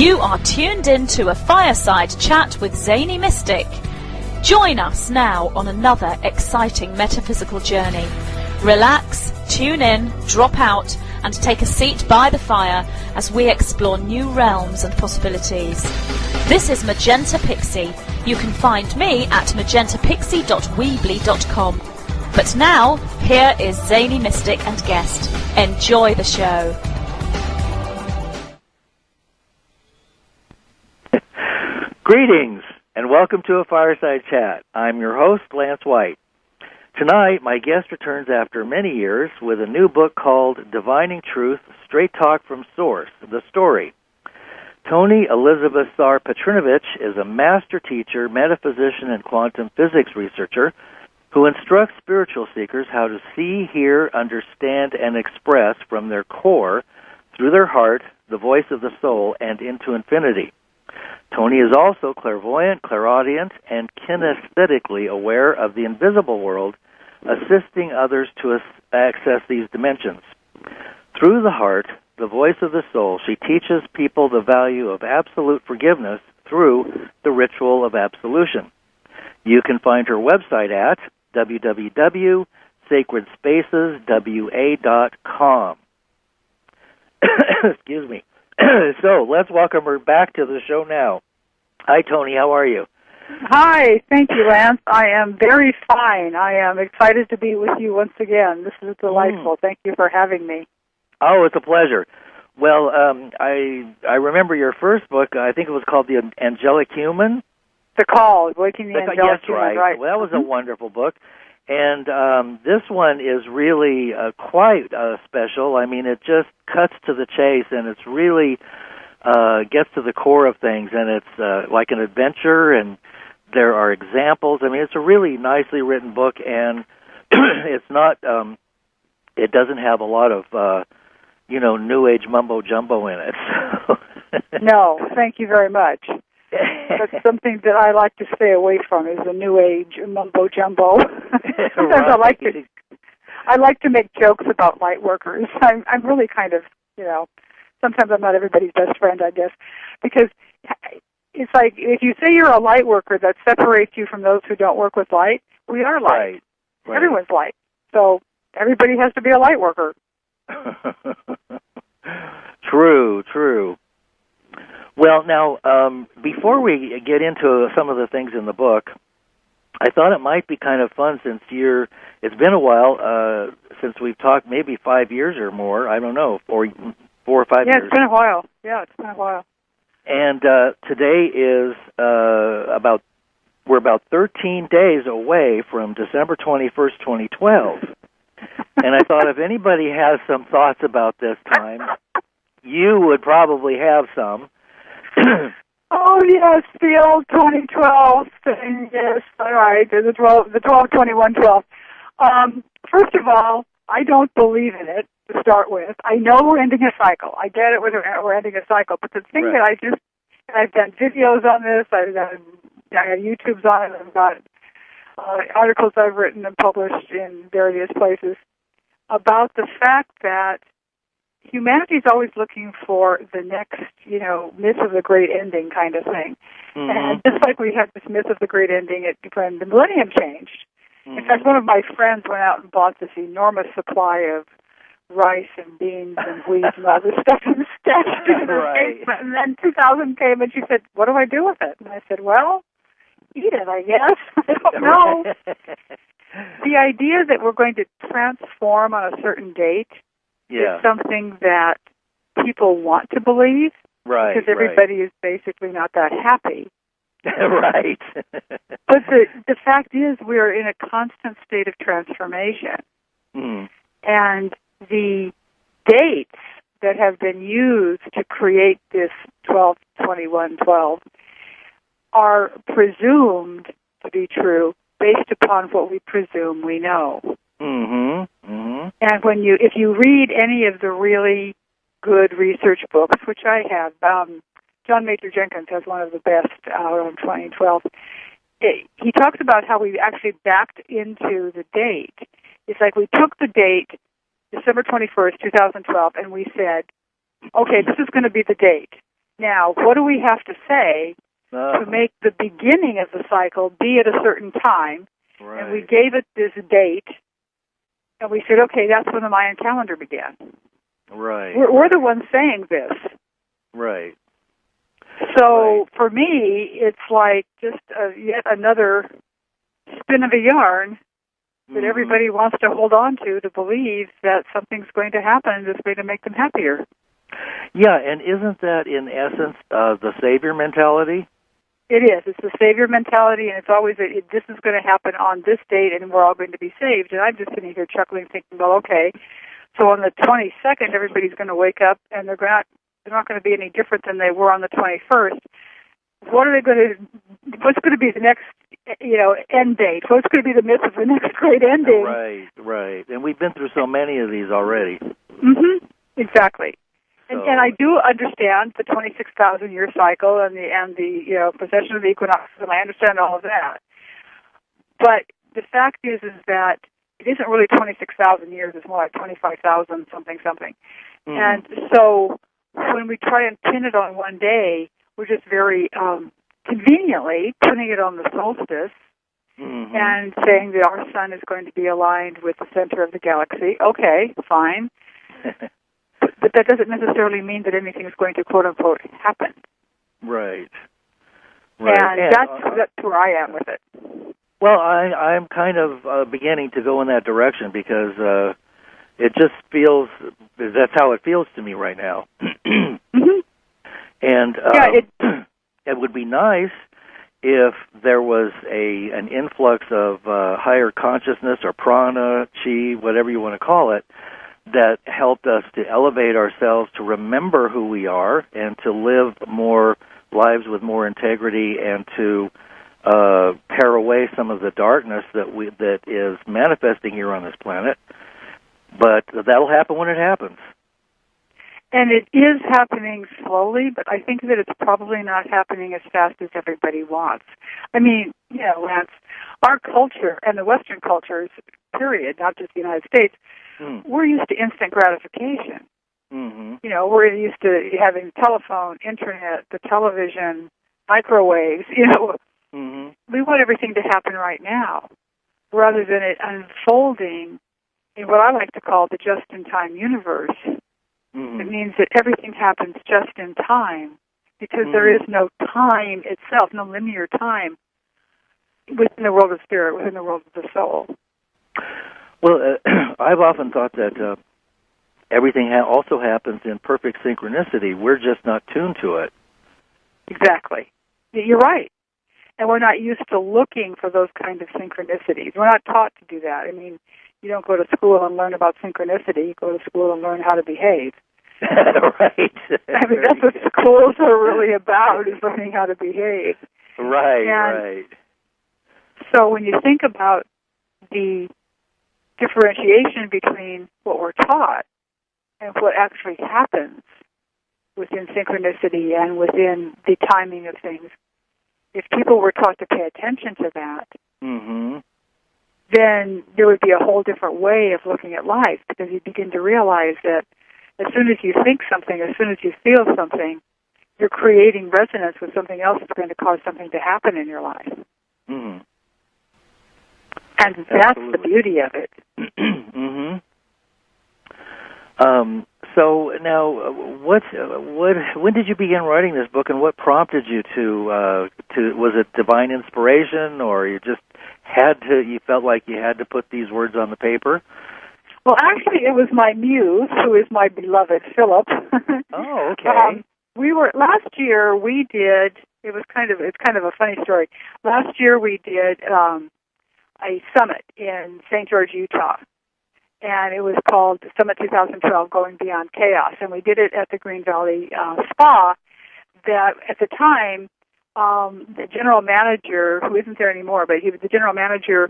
You are tuned in to a fireside chat with Zany Mystic. Join us now on another exciting metaphysical journey. Relax, tune in, drop out, and take a seat by the fire as we explore new realms and possibilities. This is Magenta Pixie. You can find me at magentapixie.weebly.com. But now, here is Zany Mystic and guest. Enjoy the show. Greetings, and welcome to a Fireside Chat. I'm your host, Lance White. Tonight, my guest returns after many years with a new book called Divining Truth, Straight Talk from Source, The Story. Toni Elizabeth Sarh Petrinovich is a master teacher, metaphysician, and quantum physics researcher who instructs spiritual seekers how to see, hear, understand, and express from their core, through their heart, the voice of the soul, and into infinity. Toni is also clairvoyant, clairaudient, and kinesthetically aware of the invisible world, assisting others to access these dimensions. Through the heart, the voice of the soul, she teaches people the value of absolute forgiveness through the ritual of absolution. You can find her website at www.sacredspaceswa.com. Excuse me. So, let's welcome her back to the show now. Hi, Toni. How are you? Hi. Thank you, Lance. I am very fine. I am excited to be with you once again. This is delightful. Thank you for having me. Oh, it's a pleasure. Well, I remember your first book. I think it was called The Angelic Human. The Call, Waking the Angelic Human. Yes, right. Well, that was a wonderful book. And this one is really quite special. I mean, it just cuts to the chase, and it's really gets to the core of things, and it's like an adventure, and there are examples. I mean, it's a really nicely written book, and it's not, it doesn't have a lot of, New Age mumbo-jumbo in it. No, thank you very much. That's something that I like to stay away from, is the New Age mumbo-jumbo. Sometimes Right. I like to make jokes about light workers. I'm really kind of, sometimes I'm not everybody's best friend, I guess, because it's like if you say you're a light worker, that separates you from those who don't work with light. We are light. Right. Everyone's light. So everybody has to be a light worker. True. Well, now, before we get into some of the things in the book, I thought it might be kind of fun since it's been a while since we've talked, maybe 5 years or more, I don't know, or 4 or 5 years. Yeah, it's been a while. And today is we're about 13 days away from December 21st, 2012. And I thought if anybody has some thoughts about this time, you would probably have some. Oh, yes, the old 2012 thing, yes, all right, the 12-21-12. First of all, I don't believe in it to start with. I know we're ending a cycle. I get it, we're ending a cycle, but the thing right. that I've done videos on this, I have YouTubes on it, I've got articles I've written and published in various places about the fact that humanity is always looking for the next, myth of the great ending kind of thing. Mm-hmm. And just like we had this myth of the great ending when the millennium changed. Mm-hmm. In fact, one of my friends went out and bought this enormous supply of rice and beans and wheat and all this stuff and stashed it in her basement. And then 2000 came and she said, "What do I do with it?" And I said, "Well, eat it, I guess." I don't know. The idea that we're going to transform on a certain date is something that people want to believe, right? Because everybody is basically not that happy, right? But the fact is, we are in a constant state of transformation, and the dates that have been used to create this 12-21-12 are presumed to be true based upon what we presume we know. And if you read any of the really good research books, which I have, John Major Jenkins has one of the best out on 2012. He talks about how we actually backed into the date. It's like we took the date, December 21st, 2012, and we said, okay, this is going to be the date. Now, what do we have to say to make the beginning of the cycle be at a certain time? Right. And we gave it this date, and we said, okay, that's when the Mayan calendar began. Right. We're the ones saying this. Right. So for me, it's like just yet another spin of a yarn that everybody wants to hold on to believe that something's going to happen that's going to make them happier. Yeah, and isn't that in essence the savior mentality? It is. It's the savior mentality, and it's always this is going to happen on this date, and we're all going to be saved. And I'm just sitting here chuckling, thinking, well, okay, so on the 22nd, everybody's going to wake up, and they're not going to be any different than they were on the 21st. What are they going to? What's going to be the next, end date? What's going to be the myth of the next great ending? Right, right. And we've been through so many of these already. Mm-hmm. Exactly. And I do understand the 26,000-year cycle and the precession of the equinoxes, and I understand all of that. But the fact is that it isn't really 26,000 years. It's more like 25,000 something. Mm-hmm. And so when we try and pin it on one day, we're just very conveniently putting it on the solstice and saying that our sun is going to be aligned with the center of the galaxy. Okay, fine. But that doesn't necessarily mean that anything is going to, quote-unquote, happen. Right. And that's where I am with it. Well, I'm kind of beginning to go in that direction because it just feels, that's how it feels to me right now. And it would be nice if there was an influx of higher consciousness or prana, chi, whatever you want to call it, that helped us to elevate ourselves, to remember who we are, and to live more lives with more integrity, and to pare away some of the darkness that is manifesting here on this planet. But that'll happen when it happens. And it is happening slowly, but I think that it's probably not happening as fast as everybody wants. I mean, Lance, our culture and the Western cultures, period, not just the United States, we're used to instant gratification. Mm-hmm. We're used to having telephone, internet, the television, microwaves. We want everything to happen right now, rather than it unfolding in what I like to call the just-in-time universe. It means that everything happens just in time, because there is no time itself, no linear time within the world of spirit, within the world of the soul. Well, I've often thought that everything also happens in perfect synchronicity. We're just not tuned to it. Exactly. You're right. And we're not used to looking for those kind of synchronicities. We're not taught to do that. I mean, you don't go to school and learn about synchronicity. You go to school and learn how to behave. Right. I mean, that's what schools are really about, is learning how to behave. Right. So when you think about the differentiation between what we're taught and what actually happens within synchronicity and within the timing of things, if people were taught to pay attention to that, then there would be a whole different way of looking at life, because you begin to realize that as soon as you think something, as soon as you feel something, you're creating resonance with something else that's going to cause something to happen in your life. And that's the beauty of it. So now, when did you begin writing this book, and what prompted you to? Was it divine inspiration, or you just you felt like you had to put these words on the paper? Well, actually, it was my muse, who is my beloved Philip. Oh, okay. Last year we did. It's kind of a funny story. Last year we did a summit in St. George, Utah, and it was called Summit 2012, Going Beyond Chaos, and we did it at the Green Valley Spa. That at the time, the general manager, who isn't there anymore, but the general manager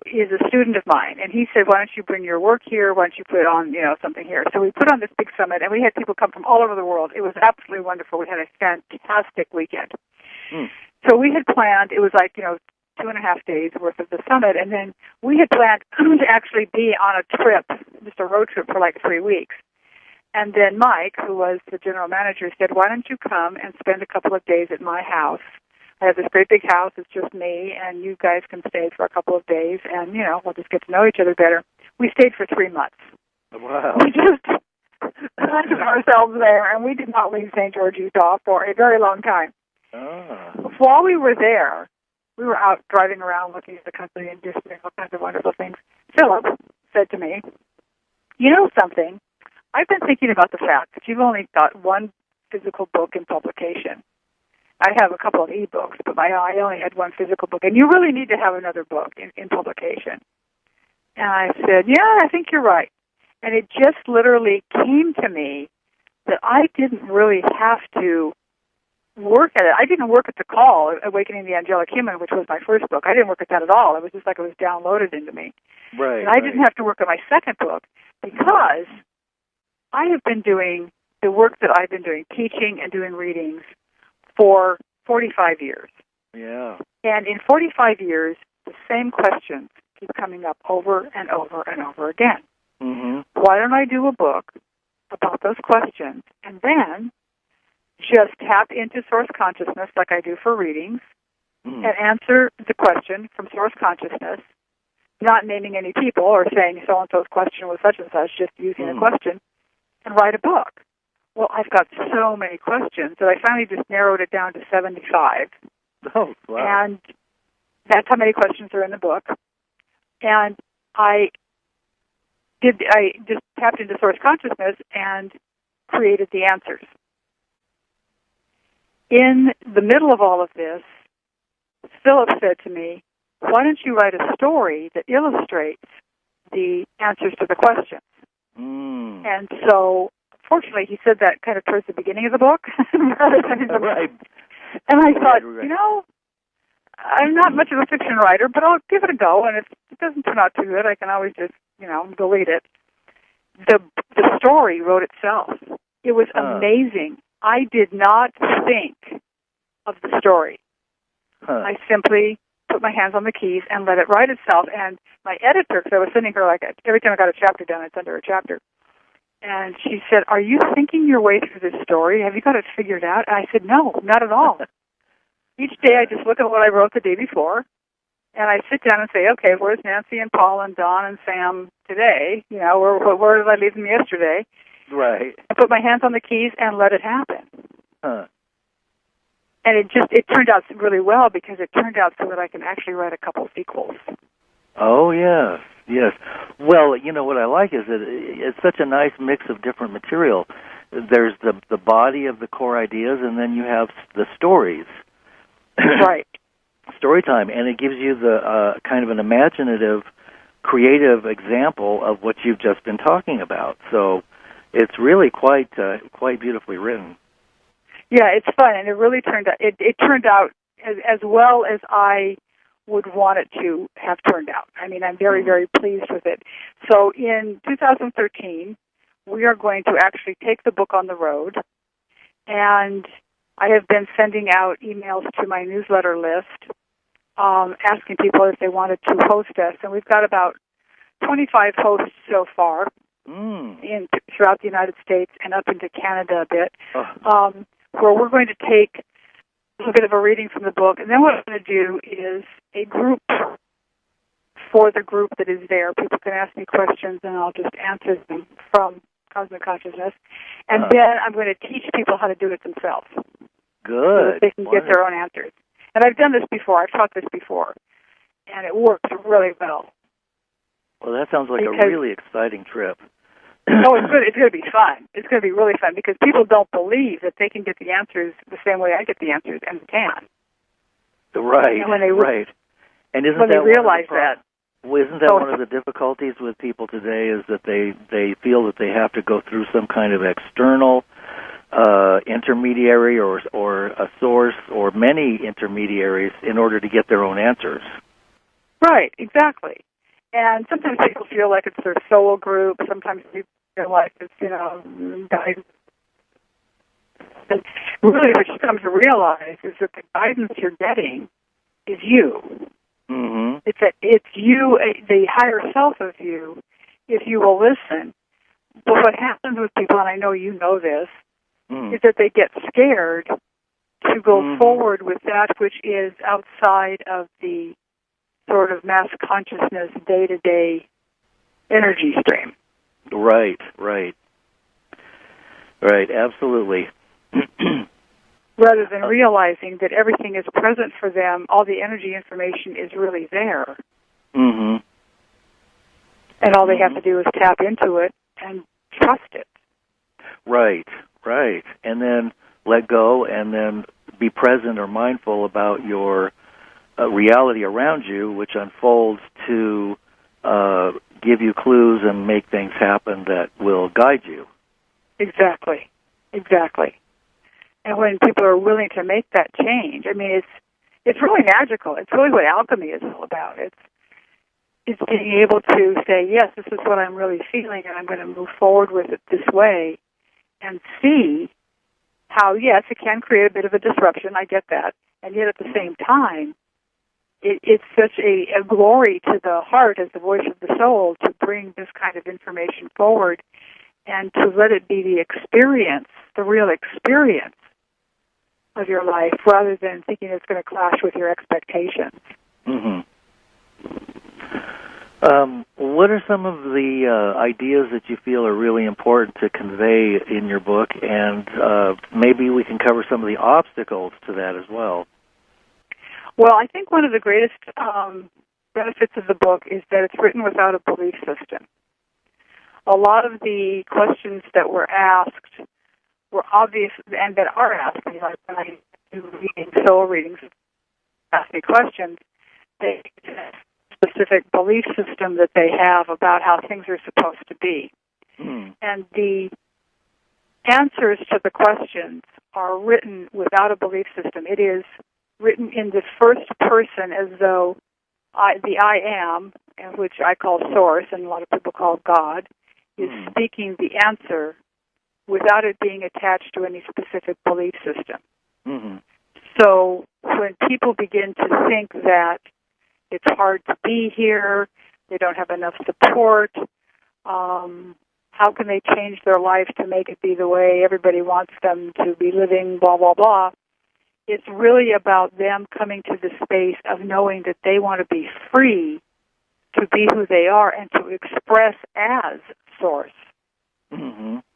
is a student of mine, and he said, "Why don't you bring your work here? Why don't you put on, something here?" So we put on this big summit, and we had people come from all over the world. It was absolutely wonderful. We had a fantastic weekend. So we had planned. It was like 2.5 days worth of the summit, and then we had planned to actually be on a trip, just a road trip for like 3 weeks. And then Mike, who was the general manager, said, why don't you come and spend a couple of days at my house? I have this great big house. It's just me, and you guys can stay for a couple of days, and, we'll just get to know each other better. We stayed for 3 months. Wow. We just planted ourselves there, and we did not leave St. George, Utah for a very long time. Ah. While we were there, we were out driving around looking at the country and just doing all kinds of wonderful things. Philip said to me, you know something? I've been thinking about the fact that you've only got one physical book in publication. I have a couple of e-books, but I only had one physical book, and you really need to have another book in publication. And I said, yeah, I think you're right. And it just literally came to me that I didn't really have to work at it. I didn't work at the call, Awakening the Angelic Human, which was my first book. I didn't work at that at all. It was just like it was downloaded into me. Right. And I didn't have to work on my second book because I have been doing the work that I've been doing, teaching and doing readings, for 45 years. Yeah. And in 45 years, the same questions keep coming up over and over and over again. Mm-hmm. Why don't I do a book about those questions and then just tap into source consciousness like I do for readings and answer the question from source consciousness, not naming any people or saying so-and-so's question was such and such, just using a question, and write a book. Well, I've got so many questions that I finally just narrowed it down to 75. Oh, wow. And that's how many questions are in the book. And I just tapped into source consciousness and created the answers. In the middle of all of this, Philip said to me, why don't you write a story that illustrates the answers to the questions? And so, fortunately, he said that kind of towards the beginning of the book. Rather than in the Right. And I thought, Right. I'm not much of a fiction writer, but I'll give it a go, and if it doesn't turn out too good, I can always just, delete it. The story wrote itself. It was amazing. I did not think of the story. I simply put my hands on the keys and let it write itself. And my editor, because I was sending her every time I got a chapter done, I'd send her a chapter. And she said, are you thinking your way through this story? Have you got it figured out? And I said, no, not at all. Each day I just look at what I wrote the day before, and I sit down and say, okay, where's Nancy and Paul and Don and Sam today? Where did I leave them yesterday? Right. I put my hands on the keys and let it happen. Huh. And it turned out really well because it turned out so that I can actually write a couple sequels. Oh, yes, yes. Well, what I like is that it's such a nice mix of different material. There's the body of the core ideas, and then you have the stories. Right. Story time, and it gives you the kind of an imaginative, creative example of what you've just been talking about. So it's really quite beautifully written. Yeah, it's fun, and it really turned out. It turned out as well as I would want it to have turned out. I mean, I'm very, very pleased with it. So in 2013, we are going to actually take the book on the road, and I have been sending out emails to my newsletter list, asking people if they wanted to host us, and we've got about 25 hosts so far throughout the United States and up into Canada a bit, where we're going to take a bit of a reading from the book, and then what I'm going to do is a group for the group that is there. People can ask me questions, and I'll just answer them from Cosmic Consciousness, and then I'm going to teach people how to do it themselves. Good. So that they can get their own answers. And I've done this before. I've taught this before, and it works really well. Well, that sounds like a really exciting trip. Oh, it's good. It's going to be fun. It's going to be really fun because people don't believe that they can get the answers the same way I get the answers, and they can. Right. And when they right. And isn't when that they realize that. Well, isn't that one of the difficulties with people today is that they feel that they have to go through some kind of external intermediary or a source or many intermediaries in order to get their own answers? Right, exactly. And sometimes people feel like it's their soul group. Sometimes people feel like it's, guidance. And really what you come to realize is that the guidance you're getting is you. Mm-hmm. It's you, the higher self of you, if you will listen, But what happens with people, and I know you know this, is that they get scared to go forward with that which is outside of the sort of mass consciousness day-to-day energy stream. Right, absolutely. Rather than realizing that everything is present for them, all the energy information is really there. And all they have to do is tap into it and trust it. Right. And then let go and then be present or mindful about your reality around you, which unfolds to give you clues and make things happen that will guide you. Exactly. And when people are willing to make that change, I mean, it's really magical. It's really what alchemy is all about. It's being able to say, yes, this is what I'm really feeling, and I'm going to move forward with it this way, and see how, yes, it can create a bit of a disruption. I get that. And yet at the same time, it's such a glory to the heart as the voice of the soul to bring this kind of information forward and to let it be the experience, the real experience of your life, rather than thinking it's going to clash with your expectations. What are some of the ideas that you feel are really important to convey in your book, and maybe we can cover some of the obstacles to that as well? Well, I think one of the greatest benefits of the book is that it's written without a belief system. A lot of the questions that were asked were obvious, and that are asked, like when I do soul readings, ask me questions, they specific belief system that they have about how things are supposed to be. And the answers to the questions are written without a belief system. It is written in the first person as though the I am, which I call Source and a lot of people call God, is speaking the answer without it being attached to any specific belief system. So when people begin to think that it's hard to be here, they don't have enough support, how can they change their life to make it be the way everybody wants them to be living, blah, blah, blah, it's really about them coming to the space of knowing that they want to be free to be who they are and to express as Source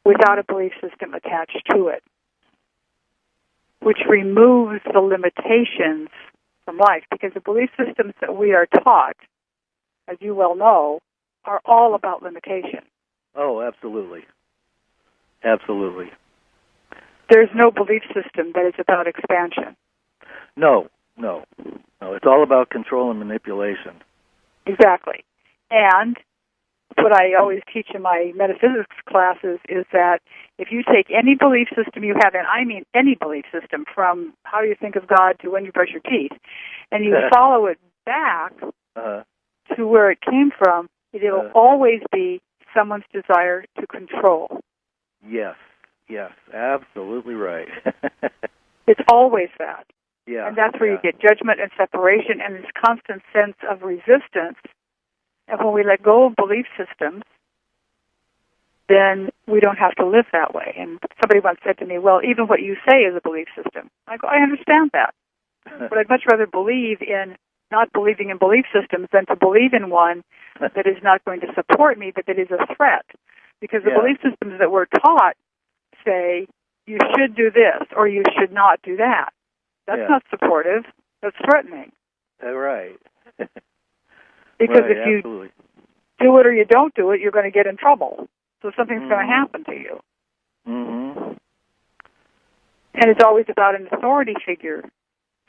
without a belief system attached to it, which removes the limitations from life, because the belief systems that we are taught, as you well know, are all about limitation. Oh, absolutely. There's no belief system that is about expansion. No. It's all about control and manipulation. Exactly. And what I always teach in my metaphysics classes is that if you take any belief system you have, and I mean any belief system, from how you think of God to when you brush your teeth, and you follow it back to where it came from, it'll always be someone's desire to control. Yes, absolutely right. It's always that. Yeah. And that's where you get judgment and separation and this constant sense of resistance. And when we let go of belief systems, then we don't have to live that way. And somebody once said to me, well, even what you say is a belief system. I go, I understand that. But I'd much rather believe in not believing in belief systems than to believe in one that is not going to support me, but that is a threat. Because the belief systems that we're taught say, you should do this or you should not do that. That's not supportive. That's threatening. Right. Because if you do it or you don't do it, you're going to get in trouble. So something's going to happen to you. And it's always about an authority figure.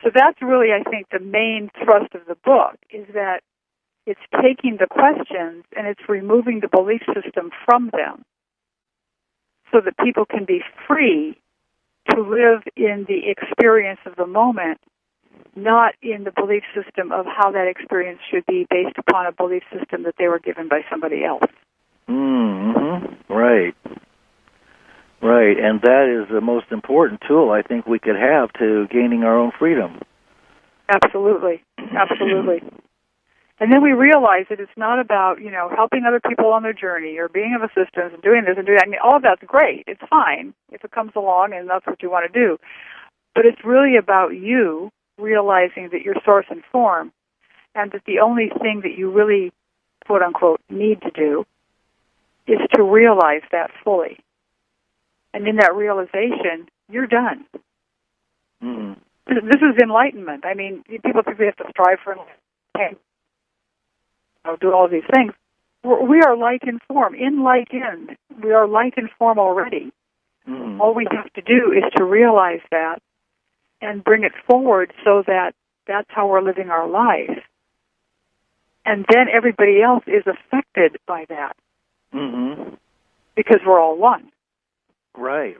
So that's really, I think, the main thrust of the book, is that it's taking the questions and it's removing the belief system from them so that people can be free to live in the experience of the moment, not in the belief system of how that experience should be based upon a belief system that they were given by somebody else. Right, and that is the most important tool I think we could have to gaining our own freedom. Absolutely. And then we realize that it's not about, helping other people on their journey or being of assistance and doing this and doing that. I mean, all of that's great. It's fine if it comes along and that's what you want to do. But it's really about you realizing that you're source and form, and that the only thing that you really, quote unquote, need to do is to realize that fully. And in that realization, you're done. Mm-hmm. This is enlightenment. I mean, people think we have to strive for enlightenment, do all these things. We are light in form. In light in. We are light in form already. Mm-hmm. All we have to do is to realize that and bring it forward so that that's how we're living our life. And then everybody else is affected by that. Mm-hmm. Because we're all one. Right.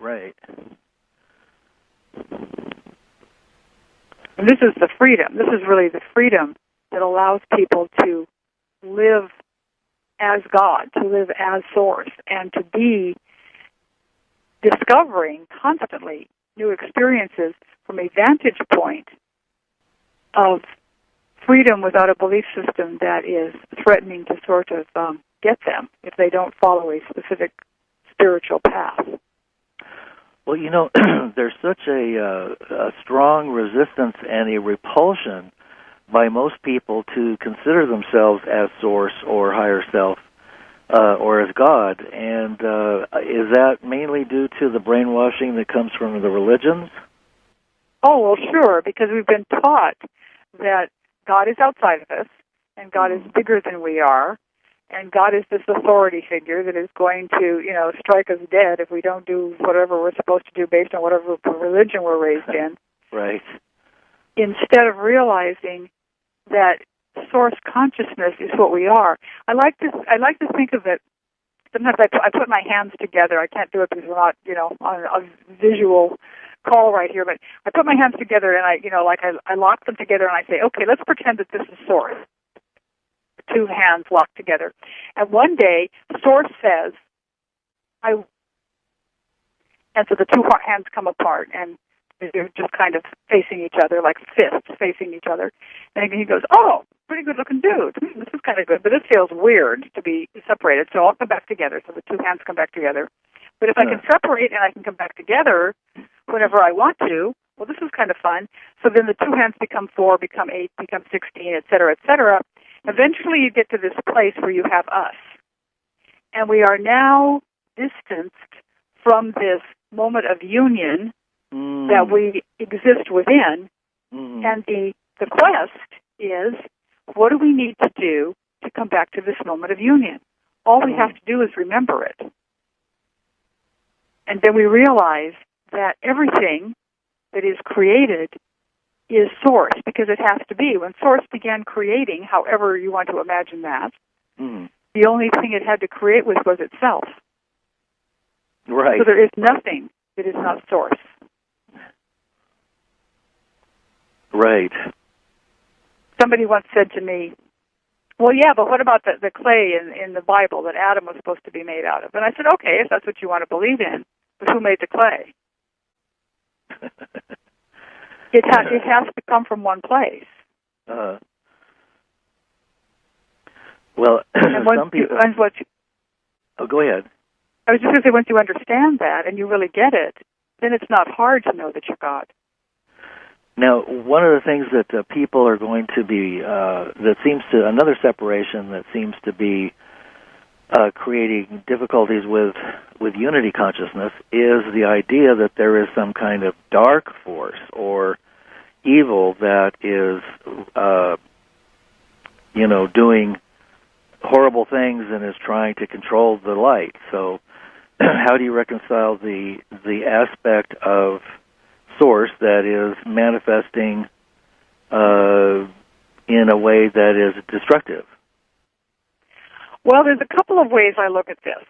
And this is the freedom. This is really the freedom that allows people to live as God, to live as Source, and to be discovering constantly new experiences from a vantage point of freedom without a belief system that is threatening to sort of get them if they don't follow a specific spiritual path. Well, there's such a strong resistance and a repulsion by most people to consider themselves as Source or higher self or as God. And is that mainly due to the brainwashing that comes from the religions? Oh, well, sure, because we've been taught that God is outside of us, and God is bigger than we are, and God is this authority figure that is going to, strike us dead if we don't do whatever we're supposed to do based on whatever religion we're raised in. Right. Instead of realizing that Source consciousness is what we are. I like to think of it. Sometimes I put my hands together. I can't do it because we're not, on a visual call right here. But I put my hands together and I lock them together and I say, okay, let's pretend that this is Source. Two hands locked together, and one day Source says, and so the two hands come apart and they're just kind of facing each other, like fists facing each other. And he goes, oh, pretty good-looking dude. This is kind of good, but this feels weird to be separated, so I'll come back together. So the two hands come back together. But if I can separate and I can come back together whenever I want to, well, this is kind of fun. So then the two hands become 4, become 8, become 16, et cetera, et cetera. Eventually you get to this place where you have us. And we are now distanced from this moment of union that we exist within, and the quest is, what do we need to do to come back to this moment of union? All we have to do is remember it. And then we realize that everything that is created is Source, because it has to be. When Source began creating, however you want to imagine that, the only thing it had to create with was itself. Right. So there is nothing that is not Source. Right. Somebody once said to me, well, yeah, but what about the clay in the Bible that Adam was supposed to be made out of? And I said, okay, if that's what you want to believe in, but who made the clay? It has to come from one place. Well, some people... Oh, go ahead. I was just going to say, once you understand that and you really get it, then it's not hard to know that you're God. Now, one of the things that people are going to be, another separation that seems to be creating difficulties with unity consciousness is the idea that there is some kind of dark force or evil that is, doing horrible things and is trying to control the light. So how do you reconcile the aspect of Source that is manifesting in a way that is destructive? Well, there's a couple of ways I look at this.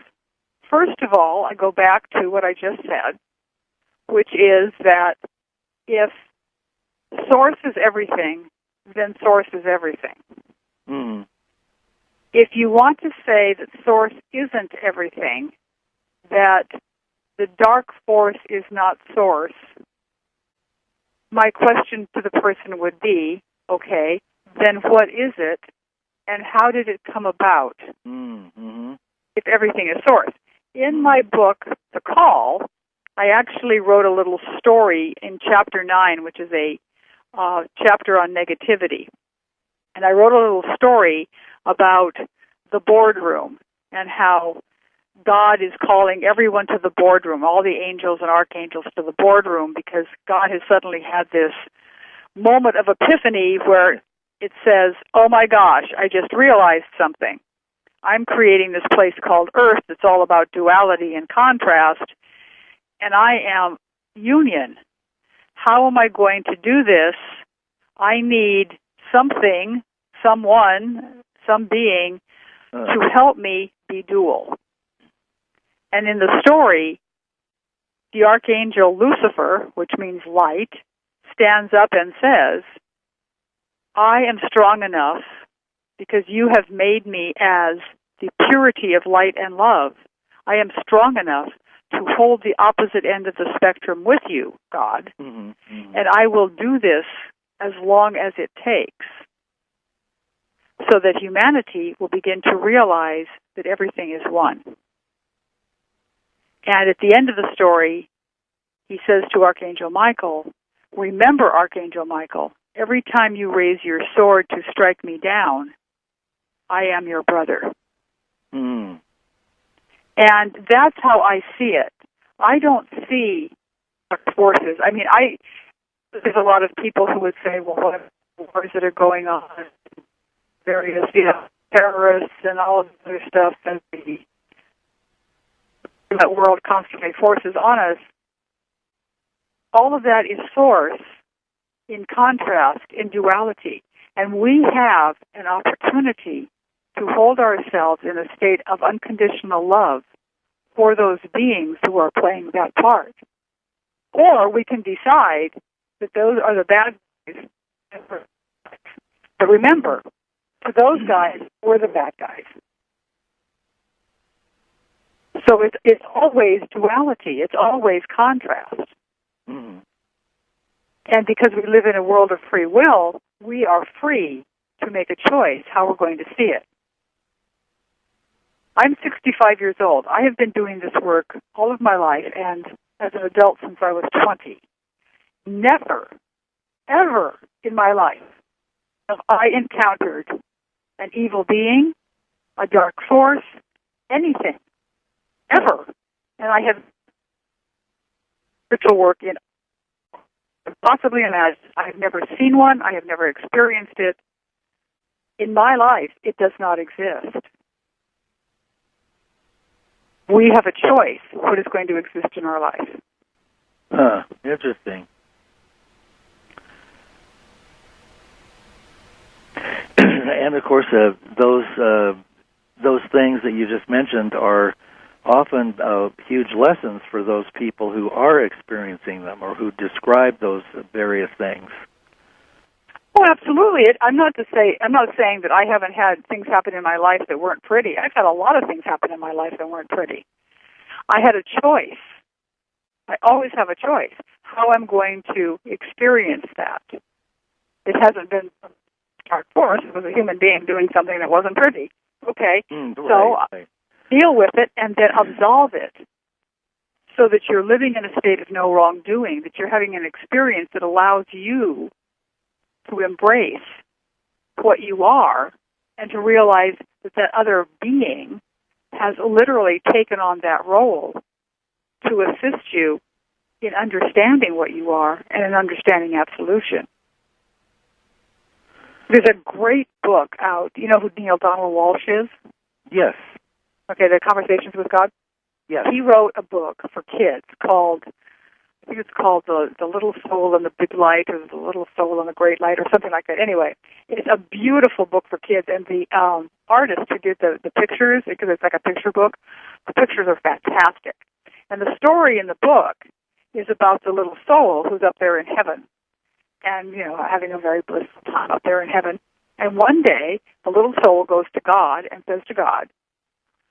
First of all, I go back to what I just said, which is that if Source is everything, then Source is everything. If you want to say that Source isn't everything, that the dark force is not Source, my question to the person would be, okay, then what is it and how did it come about if everything is source? In my book, The Call, I actually wrote a little story in Chapter 9, which is a chapter on negativity. And I wrote a little story about the boardroom and how God is calling everyone to the boardroom, all the angels and archangels to the boardroom, because God has suddenly had this moment of epiphany where it says, oh my gosh, I just realized something. I'm creating this place called Earth that's all about duality and contrast, and I am union. How am I going to do this? I need something, someone, some being to help me be dual. And in the story, the archangel Lucifer, which means light, stands up and says, I am strong enough because you have made me as the purity of light and love. I am strong enough to hold the opposite end of the spectrum with you, God, and I will do this as long as it takes so that humanity will begin to realize that everything is one. And at the end of the story, he says to Archangel Michael, remember, Archangel Michael, every time you raise your sword to strike me down, I am your brother. And that's how I see it. I don't see forces. I mean, there's a lot of people who would say, well, what are the wars that are going on, various, terrorists and all of the other stuff, and that world constantly forces on us. All of that is source in contrast, in duality. And we have an opportunity to hold ourselves in a state of unconditional love for those beings who are playing that part. Or we can decide that those are the bad guys. But remember, for those guys, we're the bad guys. So it's always duality. It's always contrast. And because we live in a world of free will, we are free to make a choice how we're going to see it. I'm 65 years old. I have been doing this work all of my life, and as an adult since I was 20. Never, ever in my life have I encountered an evil being, a dark force, anything, ever. And I have spiritual work in possibly imagine. I have never seen one. I have never experienced it. In my life, it does not exist. We have a choice what is going to exist in our life. Interesting. And of course, those things that you just mentioned are often huge lessons for those people who are experiencing them or who describe those various things. Oh, absolutely. I'm not saying that I haven't had things happen in my life that weren't pretty. I've had a lot of things happen in my life that weren't pretty. I had a choice. I always have a choice how I'm going to experience that. It hasn't been a dark force. It was a human being doing something that wasn't pretty. Okay, so deal with it and then absolve it so that you're living in a state of no wrongdoing, that you're having an experience that allows you to embrace what you are and to realize that that other being has literally taken on that role to assist you in understanding what you are and in understanding absolution. There's a great book out. You know who Neil Donald Walsh is? Yes. Okay, the Conversations with God? Yes. He wrote a book for kids called, I think it's called The Little Soul and the Big Light, or The Little Soul and the Great Light, or something like that. Anyway, it's a beautiful book for kids, and the artist who did the pictures, because it's like a picture book, the pictures are fantastic. And the story in the book is about the little soul who's up there in heaven, and, you know, having a very blissful time up there in heaven. And one day, the little soul goes to God and says to God,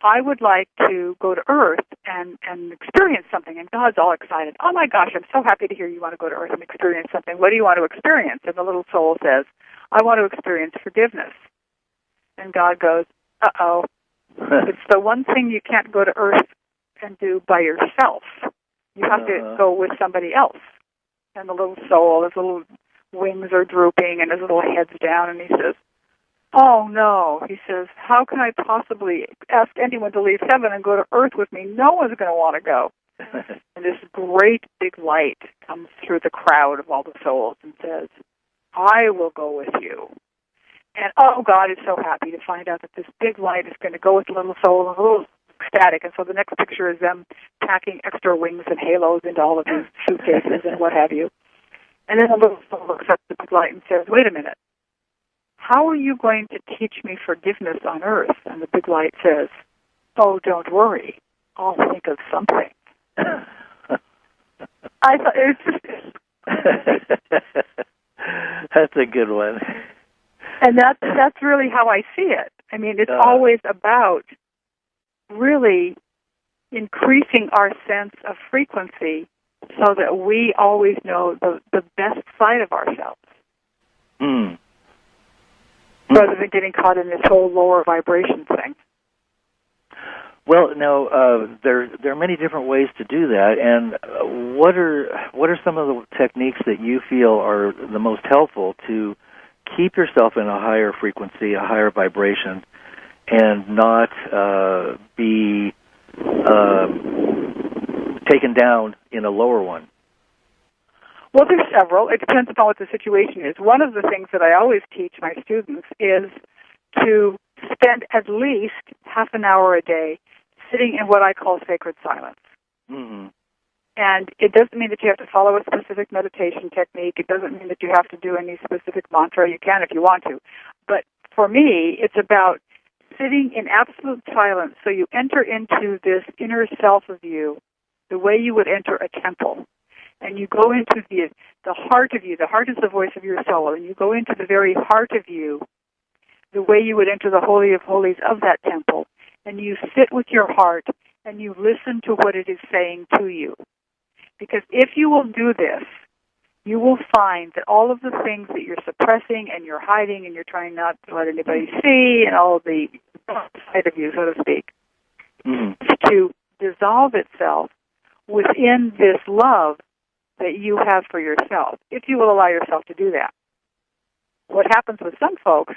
I would like to go to Earth and experience something. And God's all excited. Oh, my gosh, I'm so happy to hear you want to go to Earth and experience something. What do you want to experience? And the little soul says, I want to experience forgiveness. And God goes, uh-oh. It's the one thing you can't go to Earth and do by yourself. You have to go with somebody else. And the little soul, his little wings are drooping and his little head's down, and he says, oh, no. He says, how can I possibly ask anyone to leave heaven and go to Earth with me? No one's going to want to go. And this great big light comes through the crowd of all the souls and says, I will go with you. And, oh, God is so happy to find out that this big light is going to go with the little soul, and a little ecstatic. And so the next picture is them packing extra wings and halos into all of these suitcases and what have you. And then the little soul looks up at the big light and says, wait a minute. How are you going to teach me forgiveness on Earth? And the big light says, oh, don't worry. I'll think of something. I thought it was just... That's a good one. And that's really how I see it. I mean, it's always about really increasing our sense of frequency so that we always know the best side of ourselves. Mm. Rather than getting caught in this whole lower vibration thing. Well, now there are many different ways to do that, and what are some of the techniques that you feel are the most helpful to keep yourself in a higher frequency, a higher vibration, and not be taken down in a lower one? Well, there's several. It depends upon what the situation is. One of the things that I always teach my students is to spend at least half an hour a day sitting in what I call sacred silence. Mm-hmm. And it doesn't mean that you have to follow a specific meditation technique. It doesn't mean that you have to do any specific mantra. You can if you want to. But for me, it's about sitting in absolute silence so you enter into this inner self of you the way you would enter a temple. And you go into the heart of you. The heart is the voice of your soul. And you go into the very heart of you the way you would enter the Holy of Holies of that temple. And you sit with your heart and you listen to what it is saying to you. Because if you will do this, you will find that all of the things that you're suppressing and you're hiding and you're trying not to let anybody see and all of the side of you, so to speak, to dissolve itself within this love that you have for yourself, if you will allow yourself to do that. What happens with some folks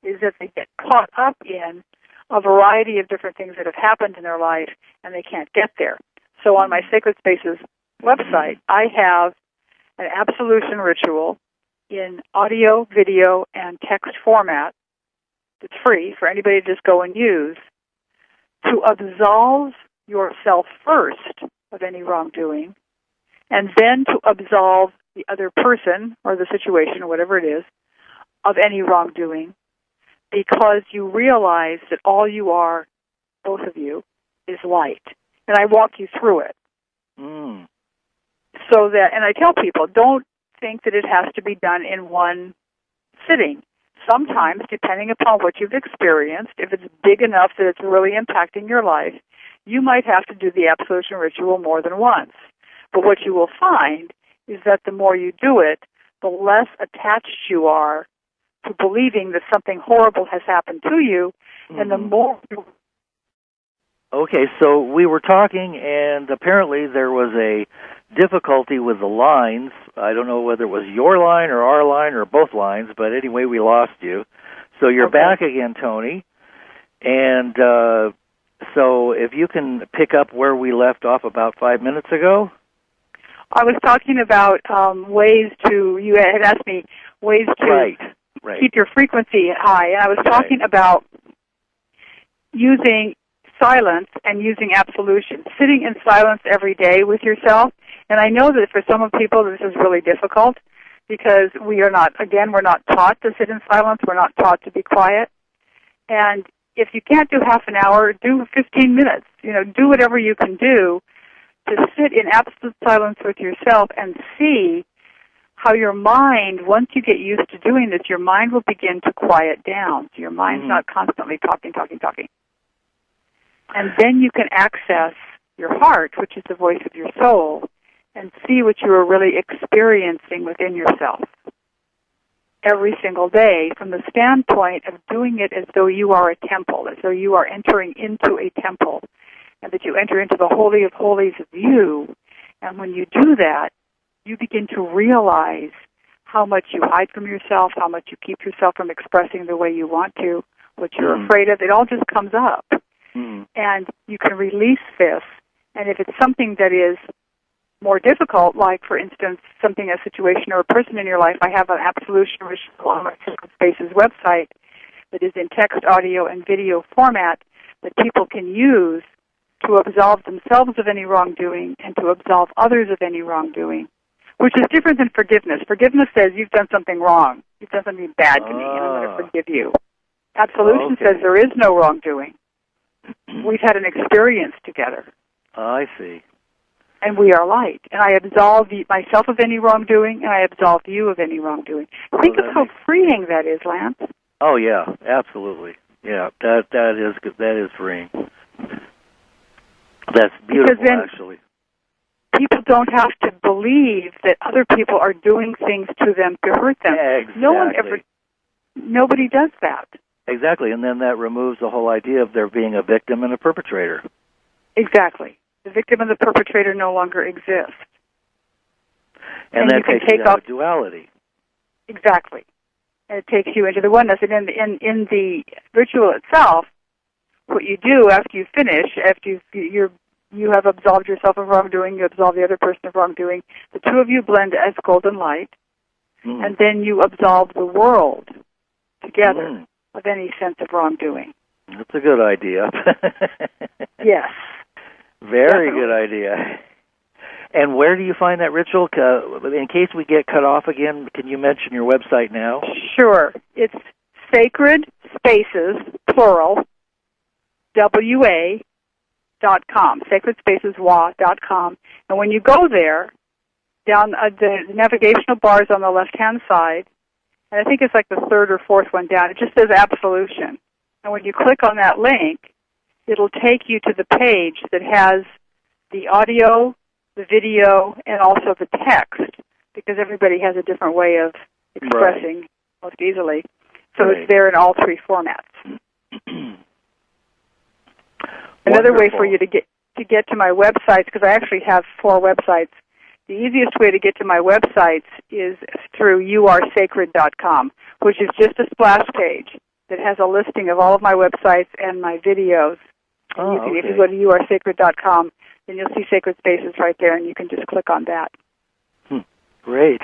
is that they get caught up in a variety of different things that have happened in their life, and they can't get there. So on my Sacred Spaces website, I have an absolution ritual in audio, video, and text format that's free for anybody to just go and use to absolve yourself first of any wrongdoing, and then to absolve the other person or the situation or whatever it is of any wrongdoing, because you realize that all you are, both of you, is light. And I walk you through it. Mm. So that, and I tell people, don't think that it has to be done in one sitting. Sometimes, depending upon what you've experienced, if it's big enough that it's really impacting your life, you might have to do the absolution ritual more than once. But what you will find is that the more you do it, the less attached you are to believing that something horrible has happened to you, and the more you... Okay, so we were talking, and apparently there was a difficulty with the lines. I don't know whether it was your line or our line or both lines, but anyway, we lost you. So you're back again, Toni. And so if you can pick up where we left off about 5 minutes ago. I was talking about ways to, you had asked me, ways to keep your frequency high. And I was talking about using silence and using absolution, sitting in silence every day with yourself. And I know that for some people this is really difficult because we're not taught to sit in silence. We're not taught to be quiet. And if you can't do half an hour, do 15 minutes. Do whatever you can do to sit in absolute silence with yourself and see how your mind, once you get used to doing this, your mind will begin to quiet down. So your mind's not constantly talking. And then you can access your heart, which is the voice of your soul, and see what you are really experiencing within yourself. every single day from the standpoint of doing it as though you are a temple, as though you are entering into a temple, and that you enter into the Holy of Holies of you. And when you do that, you begin to realize how much you hide from yourself, how much you keep yourself from expressing the way you want to, what you're afraid of. It all just comes up. And you can release this. And if it's something that is more difficult, like, for instance, something, a situation or a person in your life, I have an Absolution ritual on my Sacred Spaces website that is in text, audio, and video format that people can use to absolve themselves of any wrongdoing and to absolve others of any wrongdoing, which is different than forgiveness. Forgiveness says you've done something wrong. You've done something bad to me, and I'm going to forgive you. Absolution says there is no wrongdoing. We've had an experience together. I see. And we are light. And I absolve myself of any wrongdoing, and I absolve you of any wrongdoing. Think of how freeing that is, Lance. Oh, yeah, absolutely. Yeah, that is freeing. That's beautiful, actually. People don't have to believe that other people are doing things to them to hurt them. Exactly. Nobody does that. Exactly, and then that removes the whole idea of there being a victim and a perpetrator. Exactly. The victim and the perpetrator no longer exist. And that takes you out of duality. Exactly. And it takes you into the oneness. And in the ritual itself, what you do after you finish, after you have absolved yourself of wrongdoing, you absolve the other person of wrongdoing, the two of you blend as golden light, and then you absolve the world together of any sense of wrongdoing. That's a good idea. Yes. Very good idea. And where do you find that ritual? In case we get cut off again, can you mention your website now? Sure. It's Sacred Spaces, plural, WA.com, sacredspaceswa.com. And when you go there, down the navigational bar is on the left-hand side, and I think it's like the third or fourth one down. It just says Absolution. And when you click on that link, it'll take you to the page that has the audio, the video, and also the text, because everybody has a different way of expressing most easily. So it's there in all three formats. Another way for you to get to my websites, because I actually have 4 websites. The easiest way to get to my websites is through youaresacred.com, which is just a splash page that has a listing of all of my websites and my videos. If you go to youaresacred.com, then you'll see Sacred Spaces right there, and you can just click on that. Great.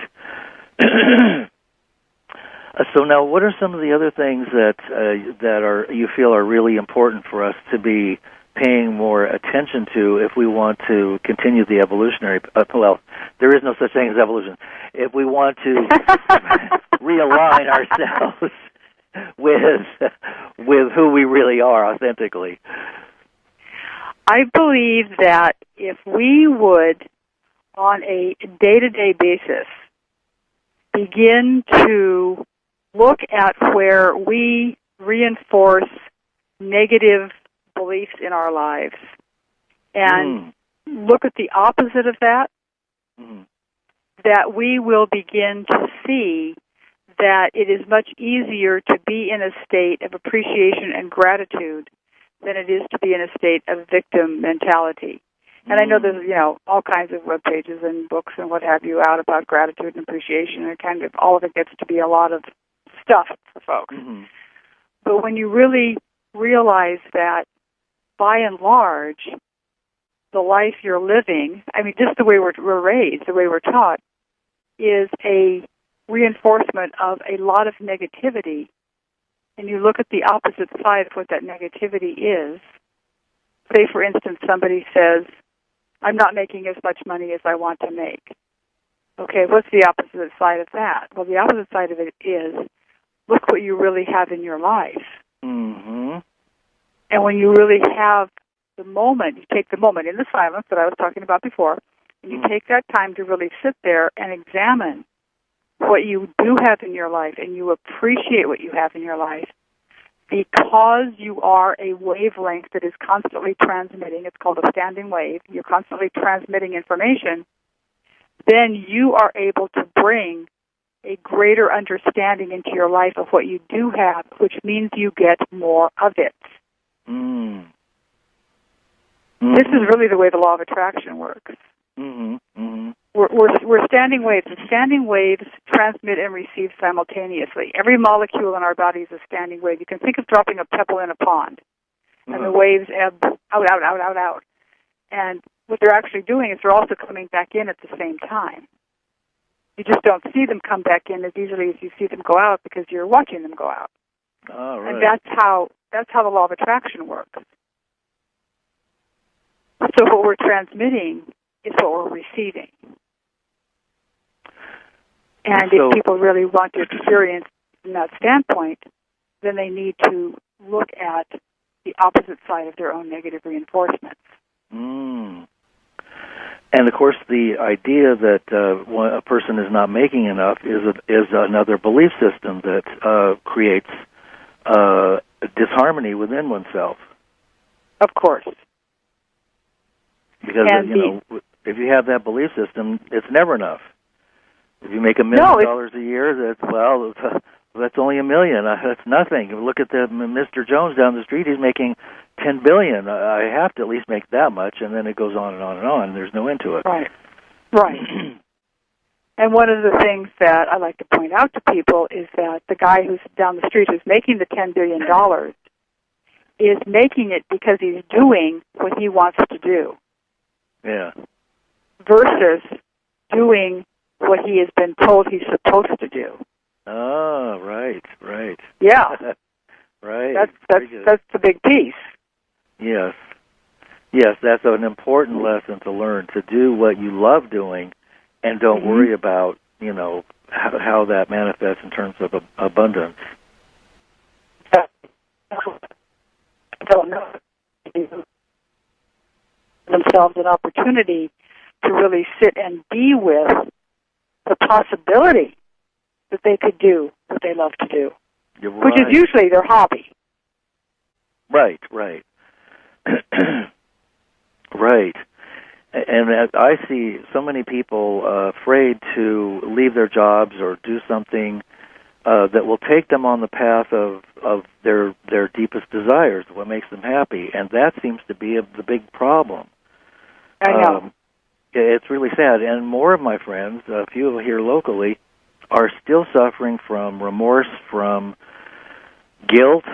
So now, what are some of the other things that you feel are really important for us to be paying more attention to if we want to continue the evolutionary? Well, there is no such thing as evolution. If we want to realign ourselves with who we really are authentically. I believe that if we would, on a day-to-day basis, begin to look at where we reinforce negative beliefs in our lives and look at the opposite of that, that we will begin to see that it is much easier to be in a state of appreciation and gratitude than it is to be in a state of victim mentality. And I know there's, all kinds of web pages and books and what have you out about gratitude and appreciation, and kind of all of it gets to be a lot of stuff for folks. But when you really realize that, by and large, the life you're living, just the way we're raised, the way we're taught, is a reinforcement of a lot of negativity, and you look at the opposite side of what that negativity is. Say, for instance, somebody says, I'm not making as much money as I want to make. Okay, what's the opposite side of that? Well, the opposite side of it is, look what you really have in your life. And when you really have the moment, you take the moment in the silence that I was talking about before, and you take that time to really sit there and examine what you do have in your life, and you appreciate what you have in your life, because you are a wavelength that is constantly transmitting. It's called a standing wave. You're constantly transmitting information. Then you are able to bring a greater understanding into your life of what you do have, which means you get more of it. Mm. This is really the way the law of attraction works. Mm-hmm. Mm-hmm. We're standing waves, and standing waves transmit and receive simultaneously. Every molecule in our body is a standing wave. You can think of dropping a pebble in a pond, and the waves ebb out, out, out, out, out. And what they're actually doing is they're also coming back in at the same time. You just don't see them come back in as easily as you see them go out because you're watching them go out. Oh, right. And that's how the law of attraction works. So what we're transmitting is what we're receiving. And So, if people really want to experience from that standpoint, then they need to look at the opposite side of their own negative reinforcements. Mm. And of course, the idea that a person is not making enough is another belief system that creates disharmony within oneself. Of course. Because if you have that belief system, it's never enough. If you make $1 million a year, that's only $1 million. That's nothing. Look at the Mr. Jones down the street; he's making $10 billion. I have to at least make that much, and then it goes on and on and on. There's no end to it. Right. And one of the things that I like to point out to people is that the guy who's down the street who's making the $10 billion is making it because he's doing what he wants to do. Yeah. Versus doing what he has been told he's supposed to do. Oh, right. Yeah. Right. That's the big piece. Yes, that's an important lesson to learn, to do what you love doing and don't worry about, how that manifests in terms of abundance. Don't know. Themselves an opportunity to really sit and be with the possibility that they could do what they love to do, which is usually their hobby. Right. Right. And I see so many people afraid to leave their jobs or do something that will take them on the path of their deepest desires, what makes them happy, and that seems to be the big problem. I know. It's really sad, and more of my friends, a few here locally, are still suffering from remorse, from guilt.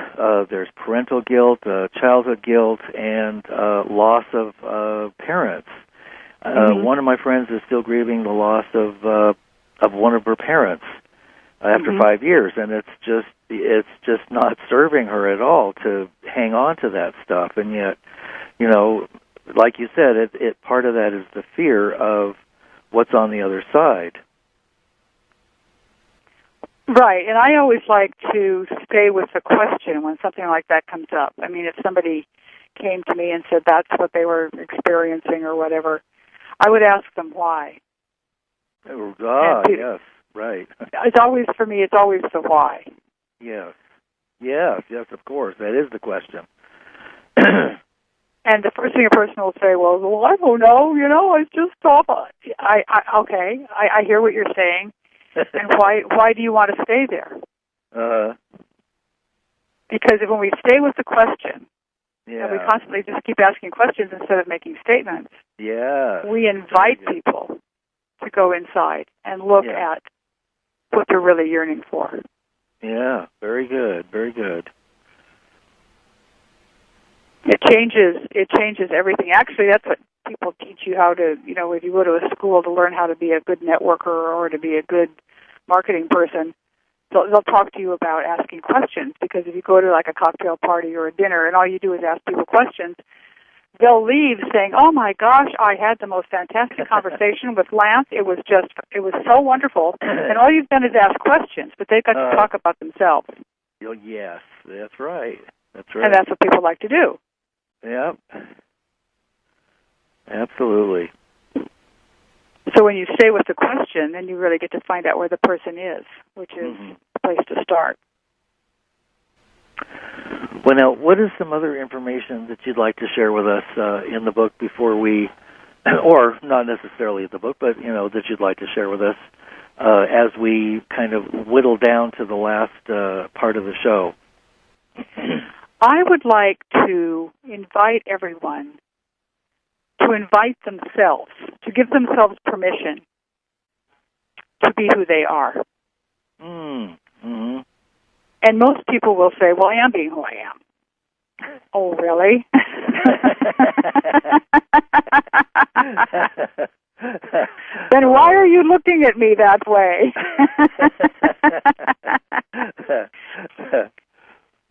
There's parental guilt, childhood guilt, and loss of parents. One of my friends is still grieving the loss of one of her parents after 5 years, and it's just not serving her at all to hang on to that stuff. And yet, like you said, it part of that is the fear of what's on the other side. Right, and I always like to stay with the question when something like that comes up. I mean, if somebody came to me and said that's what they were experiencing or whatever, I would ask them why. Yes, right. It's always, for me, it's always the why. Yes, of course. That is the question. And the first thing a person will say, well, I don't know, I just thought. I hear what you're saying. And why do you want to stay there? Because when we stay with the question, and we constantly just keep asking questions instead of making statements, we invite people to go inside and look at what they're really yearning for. Yeah, very good. It changes everything. Actually, that's what people teach you how to, if you go to a school to learn how to be a good networker or to be a good marketing person, they'll talk to you about asking questions, because if you go to like a cocktail party or a dinner and all you do is ask people questions, they'll leave saying, oh my gosh, I had the most fantastic conversation with Lance. It was so wonderful. And all you've done is ask questions, but they've got to talk about themselves. Yes, that's right. And that's what people like to do. Yep. Absolutely. So when you stay with the question, then you really get to find out where the person is, which is the place to start. Well, now, what is some other information that you'd like to share with us in the book before we, or not necessarily the book, but, that you'd like to share with us as we kind of whittle down to the last part of the show? I would like to invite everyone to invite themselves, to give themselves permission to be who they are. Mm-hmm. And most people will say, well, I am being who I am. Oh, really? Then why are you looking at me that way?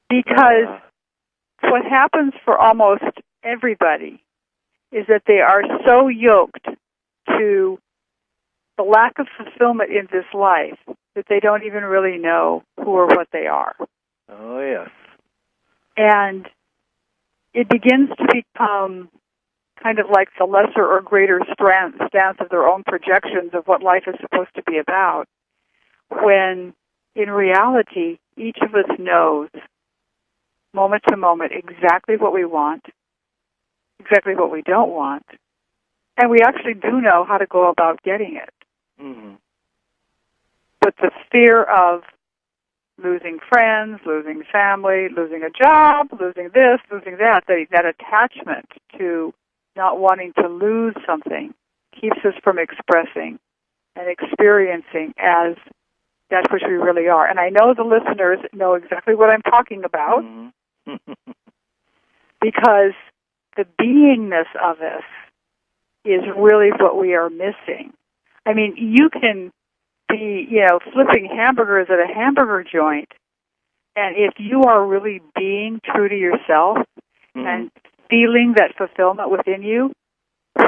Because what happens for almost everybody is that they are so yoked to the lack of fulfillment in this life that they don't even really know who or what they are. Oh, yes. And it begins to become kind of like the lesser or greater stance of their own projections of what life is supposed to be about, when in reality, each of us knows moment to moment exactly what we want, exactly what we don't want, and we actually do know how to go about getting it. Mm-hmm. But the fear of losing friends, losing family, losing a job, losing this, losing that, that attachment to not wanting to lose something keeps us from expressing and experiencing as that which we really are. And I know the listeners know exactly what I'm talking about, because the beingness of us is really what we are missing. I mean, you can be, flipping hamburgers at a hamburger joint, and if you are really being true to yourself and feeling that fulfillment within you,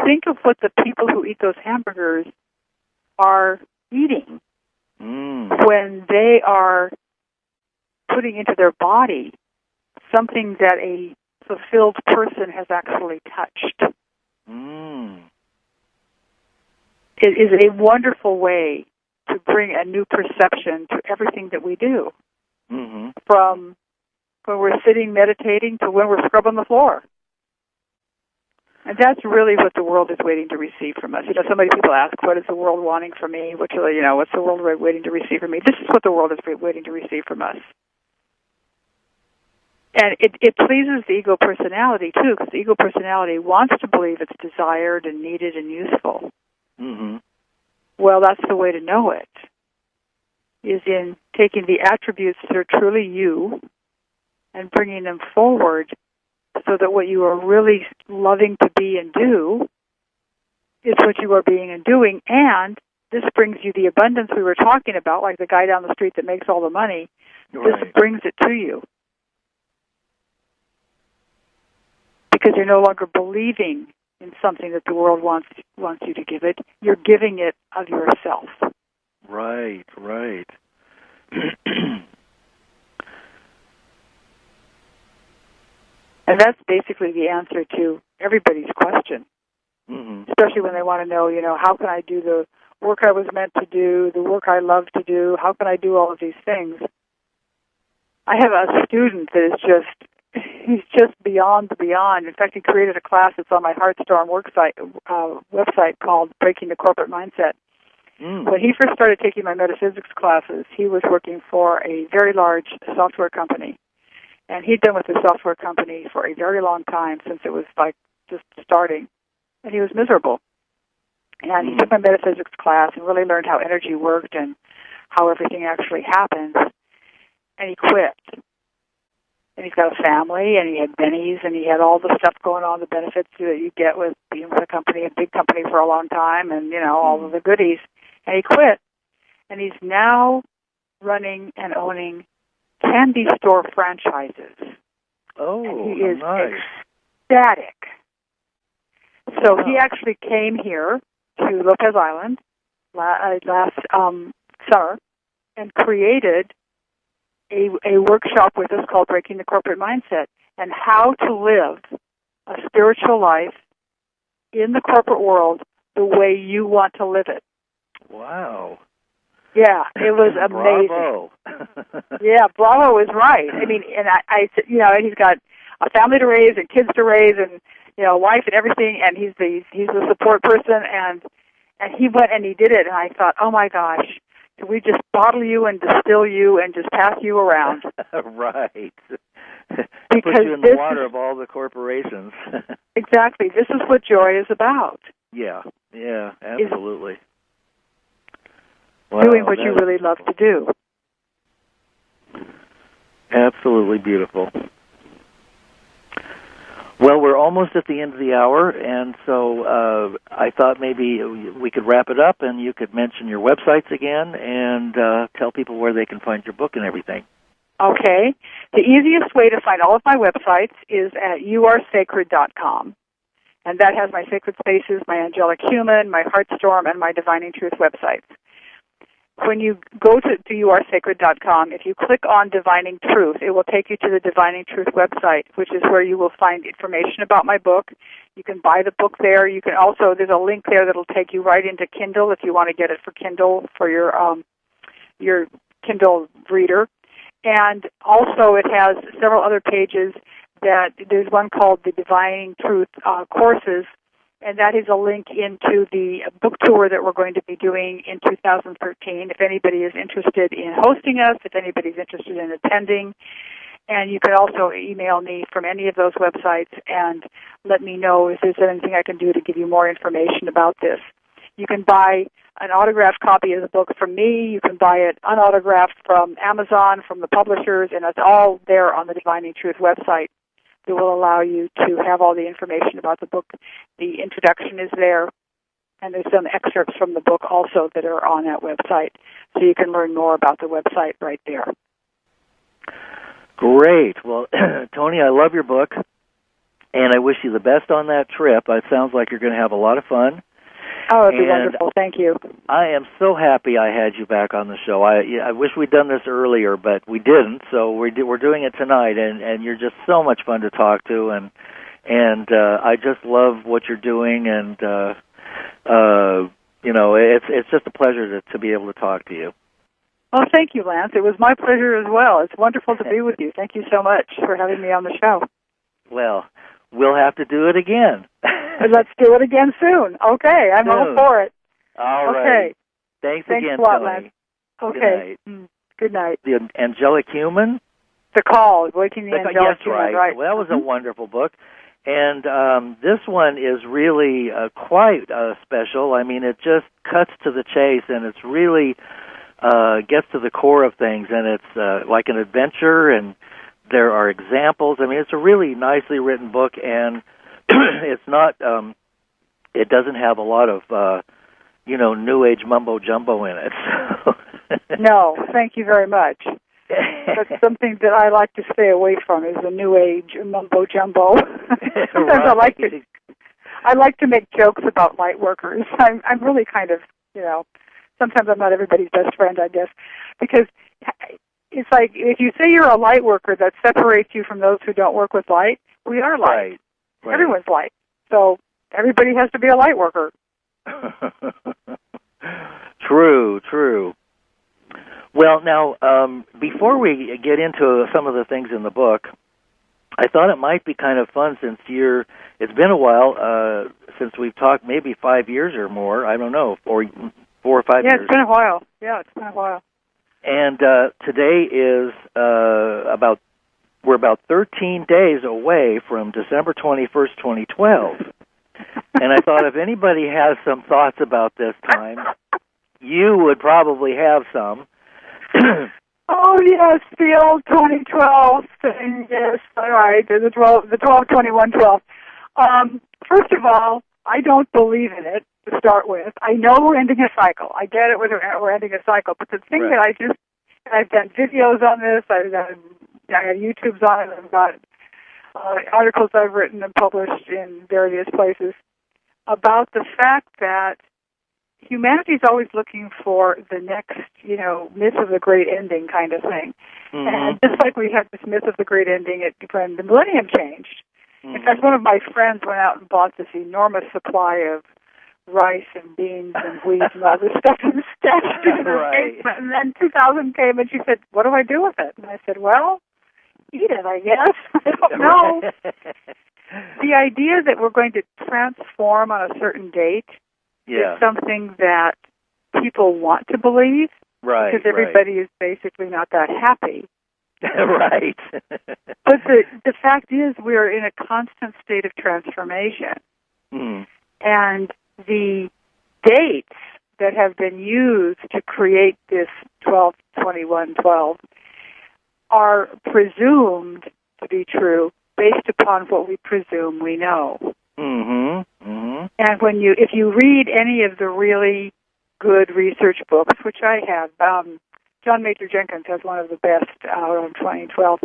think of what the people who eat those hamburgers are eating when they are putting into their body something that a fulfilled person has actually touched. It is a wonderful way to bring a new perception to everything that we do, from when we're sitting meditating to when we're scrubbing the floor. And that's really what the world is waiting to receive from us. So many people ask, what is the world wanting from me? What's the world waiting to receive from me? This is what the world is waiting to receive from us. And it pleases the ego personality, too, because the ego personality wants to believe it's desired and needed and useful. Well, that's the way to know it, is in taking the attributes that are truly you and bringing them forward so that what you are really loving to be and do is what you are being and doing. And this brings you the abundance we were talking about, like the guy down the street that makes all the money. Right. This brings it to you. Because you're no longer believing in something that the world wants you to give it. You're giving it of yourself. Right. And that's basically the answer to everybody's question, especially when they want to know, how can I do the work I was meant to do, the work I love to do, how can I do all of these things? I have a student that is he's just beyond the beyond. In fact, he created a class that's on my Heartstorm website called Breaking the Corporate Mindset. When he first started taking my metaphysics classes, he was working for a very large software company. And he'd been with the software company for a very long time, since it was just starting. And he was miserable. And he took my metaphysics class and really learned how energy worked and how everything actually happens. And he quit. And he's got a family, and he had bennies, and he had all the stuff going on, the benefits that you get with being with a big company for a long time, and, all of the goodies. And he quit. And he's now running and owning candy store franchises. Oh, and he is nice. Ecstatic. So he actually came here to Lopez Island last summer and created a workshop with us called Breaking the Corporate Mindset, and how to live a spiritual life in the corporate world the way you want to live it. Wow. Yeah, it was amazing. Bravo. Yeah, bravo is right. I mean, and I he's got a family to raise and kids to raise and, a wife and everything, and he's the support person, and he went and he did it, and I thought, oh my gosh, we just bottle you and distill you and just pass you around. Right. Because put you in the water of all the corporations. Exactly. This is what joy is about. Yeah, absolutely. Doing what you really love to do. Absolutely beautiful. Well, we're almost at the end of the hour, and so I thought maybe we could wrap it up, and you could mention your websites again and tell people where they can find your book and everything. Okay. The easiest way to find all of my websites is at youaresacred.com. And that has my Sacred Spaces, my Angelic Human, my Heartstorm, and my Divining Truth websites. When you go to youaresacred.com, if you click on Divining Truth, it will take you to the Divining Truth website, which is where you will find information about my book. You can buy the book there. You can also, there's a link there that will take you right into Kindle if you want to get it for Kindle for your Kindle reader. And also it has several other pages that there's one called the Divining Truth Courses, and that is a link into the book tour that we're going to be doing in 2013. If anybody is interested in hosting us, if anybody's interested in attending, and you can also email me from any of those websites and let me know if there's anything I can do to give you more information about this. You can buy an autographed copy of the book from me. You can buy it unautographed from Amazon, from the publishers, and it's all there on the Divining Truth website. That will allow you to have all the information about the book. The introduction is there, and there's some excerpts from the book also that are on that website, so you can learn more about the website right there. Great. Well, Toni, I love your book, and I wish you the best on that trip. It sounds like you're going to have a lot of fun. Oh, it'd be wonderful. Thank you. I am so happy I had you back on the show. I wish we'd done this earlier, but we didn't. So we're doing it tonight, and you're just so much fun to talk to, and I just love what you're doing, and it's just a pleasure to be able to talk to you. Well, thank you, Lance. It was my pleasure as well. It's wonderful to be with you. Thank you so much for having me on the show. Well, we'll have to do it again. Let's do it again soon. Okay, I'm all for it. All right. Okay. Thanks a again, lot, Toni. Lance. Okay. Good night. The Angelic Human? The Call, Waking the Angelic Human. Right. Well, that was a wonderful book. And this one is really quite special. I mean, it just cuts to the chase, and it's really gets to the core of things, and it's like an adventure, and there are examples. I mean, it's a really nicely written book, and it's not, it doesn't have a lot of, New Age mumbo-jumbo in it. No, thank you very much. That's something that I like to stay away from, is the New Age mumbo-jumbo. Sometimes Right. I like to make jokes about light workers. I'm really kind of, sometimes I'm not everybody's best friend, I guess, because it's like if you say you're a light worker, that separates you from those who don't work with light. We are light. Right. Everyone's light. So everybody has to be a light worker. True. Well, now, before we get into some of the things in the book, I thought it might be kind of fun since it's been a while since we've talked, maybe 5 years or more, I don't know, or 4 or 5 years. Yeah, it's been a while. And today is we're about 13 days away from December 21st, 2012. And I thought if anybody has some thoughts about this time, you would probably have some. Oh, yes, the old 2012 thing, yes, all right, the 12-21-12. First of all, I don't believe in it to start with. I know we're ending a cycle. I get it, we're ending a cycle, but the thing right. that I've done videos on this, I have YouTubes on it, I've got articles I've written and published in various places about the fact that humanity is always looking for the next, myth of the great ending kind of thing. Mm-hmm. And just like we had this myth of the great ending when the millennium changed. Mm-hmm. In fact, one of my friends went out and bought this enormous supply of rice and beans and wheat and all this stuff and stashed it in her basement. And then 2000 came and she said, "What do I do with it?" And I said, "Well, eat it, I guess." I don't know. The idea that we're going to transform on a certain date is something that people want to believe, Right. Because everybody is basically not that happy. Right. But the fact is, we are in a constant state of transformation. Mm. And the dates that have been used to create this 12-21-12 are presumed to be true based upon what we presume we know. Mm-hmm. Mm-hmm. And if you read any of the really good research books, which I have, John Major Jenkins has one of the best out on 2012.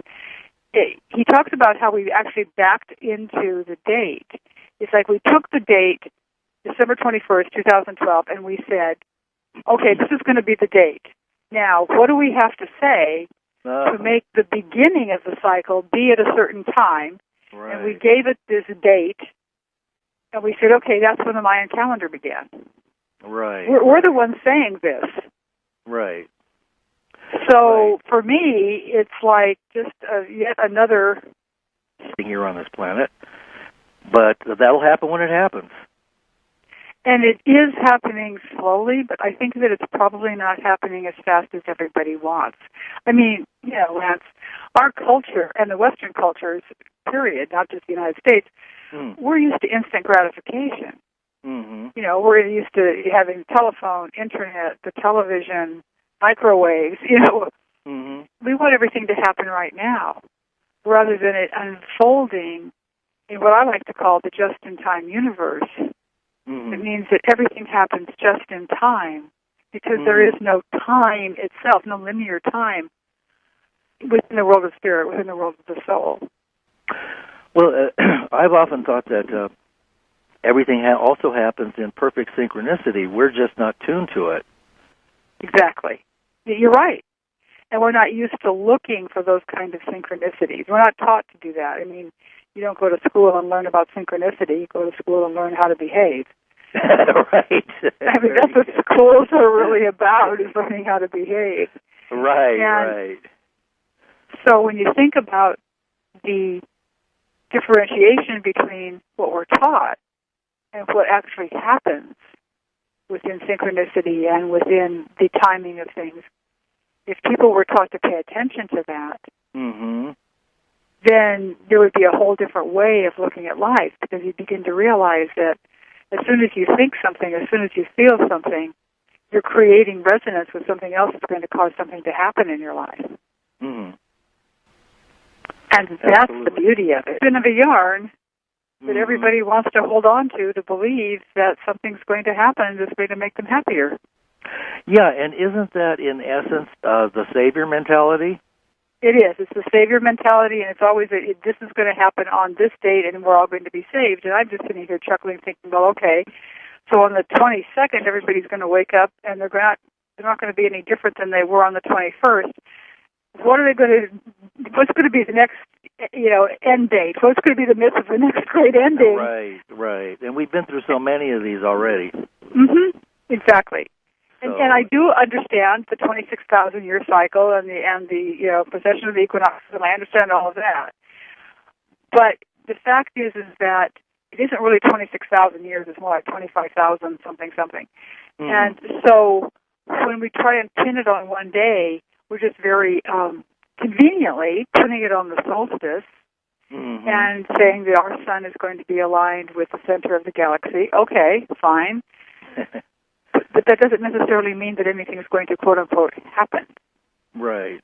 He talks about how we actually backed into the date. It's like we took the date, December 21st, 2012, and we said, okay, this is going to be the date. Now, what do we have to say to make the beginning of the cycle be at a certain time? Right. And we gave it this date, and we said, okay, that's when the Mayan calendar began. Right. We're the ones saying this. Right. So for me, it's like just yet another thing here on this planet. But that'll happen when it happens. And it is happening slowly, but I think that it's probably not happening as fast as everybody wants. I mean, Lance, our culture and the Western cultures, period, not just the United States, we're used to instant gratification. Mm-hmm. We're used to having telephone, internet, the television, microwaves. Mm-hmm. We want everything to happen right now, rather than it unfolding in what I like to call the just-in-time universe. Mm-hmm. It means that everything happens just in time, because there is no time itself, no linear time within the world of spirit, within the world of the soul. Well, I've often thought that everything also happens in perfect synchronicity. We're just not tuned to it. Exactly. You're right. And we're not used to looking for those kind of synchronicities. We're not taught to do that. I mean, you don't go to school and learn about synchronicity. You go to school and learn how to behave. Right. I mean, that's what schools are really about, is learning how to behave. Right, and right. So when you think about the differentiation between what we're taught and what actually happens within synchronicity and within the timing of things, if people were taught to pay attention to that, then there would be a whole different way of looking at life, because you begin to realize that as soon as you think something, as soon as you feel something, you're creating resonance with something else that's going to cause something to happen in your life. Mm-hmm. And that's the beauty of it. It's been a yarn that everybody wants to hold on to believe that something's going to happen that's going to make them happier. Yeah, and isn't that, in essence, the savior mentality? It is. It's the savior mentality, and it's always, this is going to happen on this date, and we're all going to be saved. And I'm just sitting here chuckling, thinking, well, okay, so on the 22nd, everybody's going to wake up, and they're not going to be any different than they were on the 21st. What are they going to? What's going to be the next, end date? What's going to be the myth of the next great ending? Right, right. And we've been through so many of these already. Mm-hmm. Exactly. So, and I do understand the 26,000-year cycle and the precession of the equinoxes, and I understand all of that. But the fact is that it isn't really 26,000 years. It's more like 25,000 something. Mm-hmm. And so when we try and pin it on one day, we're just very conveniently putting it on the solstice and saying that our sun is going to be aligned with the center of the galaxy. Okay, fine. But that doesn't necessarily mean that anything is going to, quote-unquote, happen. Right.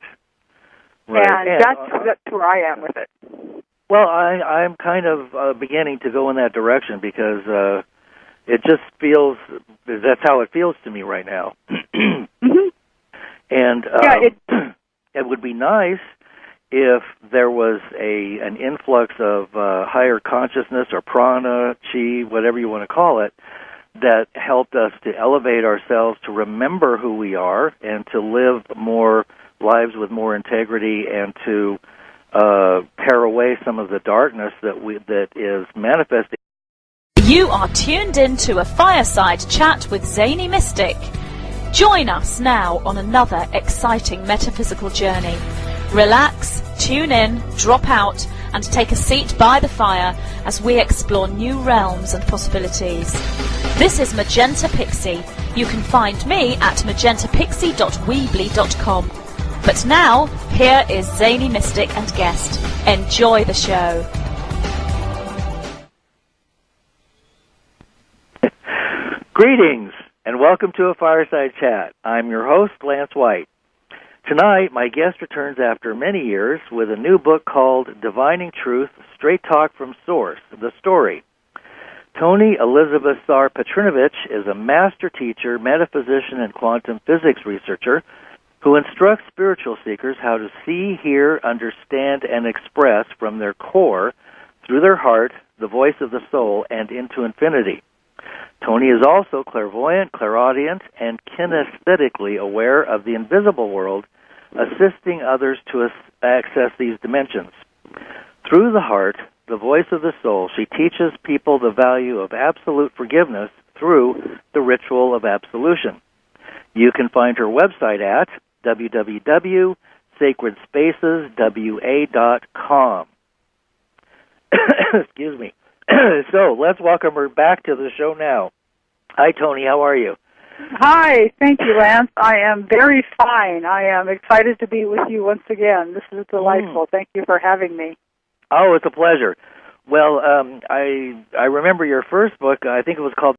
And that's where I am with it. Well, I'm kind of beginning to go in that direction, because it just feels, that's how it feels to me right now. And it would be nice if there was an influx of higher consciousness or prana, chi, whatever you want to call it, that helped us to elevate ourselves, to remember who we are, and to live more lives with more integrity, and to pare away some of the darkness that is manifesting. You are tuned in to a Fireside Chat with Zany Mystic. Join us now on another exciting metaphysical journey. Relax, tune in, drop out, and take a seat by the fire as we explore new realms and possibilities. This is Magenta Pixie, You can find me at magentapixie.weebly.com. But now, here is Zany Mystic and guest. Enjoy the show. Greetings, and welcome to a Fireside Chat. I'm your host, Lance White. Tonight, my guest returns after many years with a new book called Divining Truth, Straight Talk from Source, The Story. Toni Elizabeth Sarh Petrinovich is a master teacher, metaphysician, and quantum physics researcher who instructs spiritual seekers how to see, hear, understand, and express from their core, through their heart, the voice of the soul, and into infinity. Toni is also clairvoyant, clairaudient, and kinesthetically aware of the invisible world, assisting others to access these dimensions. Through the heart, the voice of the soul, she teaches people the value of absolute forgiveness through the ritual of absolution. You can find her website at www.sacredspaceswa.com. Excuse me. So, let's welcome her back to the show now. Hi, Toni. How are you? Hi. Thank you, Lance. I am very fine. I am excited to be with you once again. This is delightful. Thank you for having me. Oh, it's a pleasure. Well, I remember your first book. I think it was called